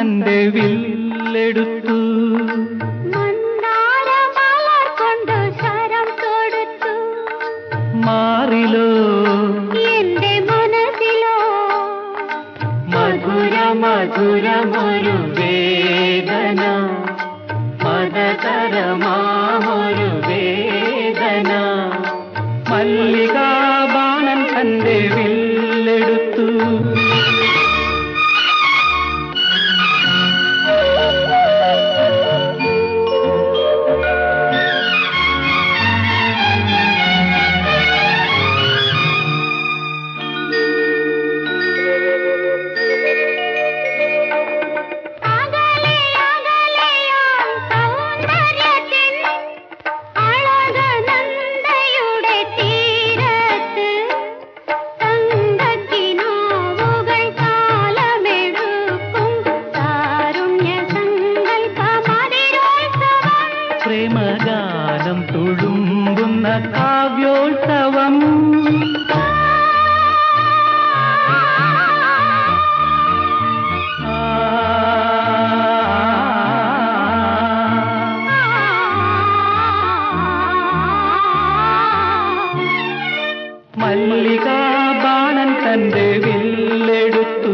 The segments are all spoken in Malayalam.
തന്റെ വില്ലെടുത്തു. കൊണ്ട് ശരം കൊടുത്തു. മാറിലോ എന്റെ മനസ്സിലോ മധുര മധുരമൊരു വേദന, മദതരമാമൊരു വേദന. മല്ലികാബാണൻ തന്റെ വില്ലെടുത്തു. പ്രേമഗാനം തുളുമ്പുന്ന കാവ്യോത്സവം. മല്ലികാബാണൻ തന്റെ വില്ലെടുത്തു.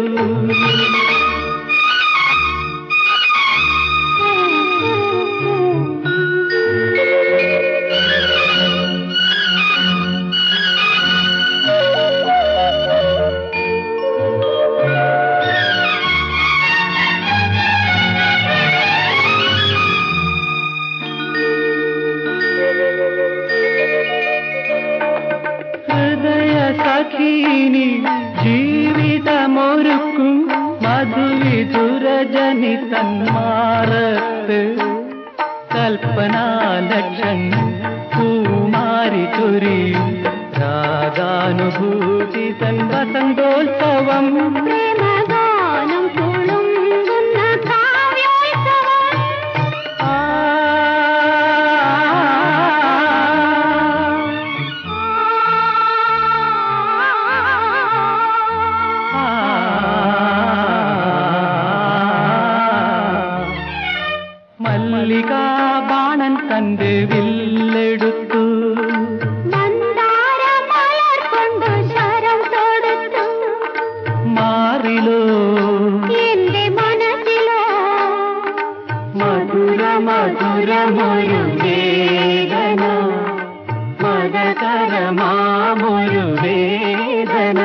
സഖീനി ജീവിതമൊരുക്കും മധുവിധുരജനി തന്മാറത്ത്. കൽപ്പനാലക്ഷങ്ങൾ പൂമാരി ചൊരിയും രാഗാനുഭൂതി തൻ വസന്തോത്സവം. പ്രേമഗാനം തുളുമ്പുന്ന കാവ്യോത്സവം. മല്ലികാബാണൻ തന്റെ വില്ലെടുത്തു. കൊണ്ട് ശരം കൊടുത്തു. മാറിലോ എന്റെ മനസ്സിലോ മധുര മധുരമൊരു വേദന, മദതരമാമൊരു വേദന.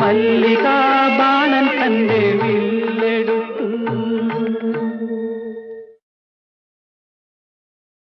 മല്ലിക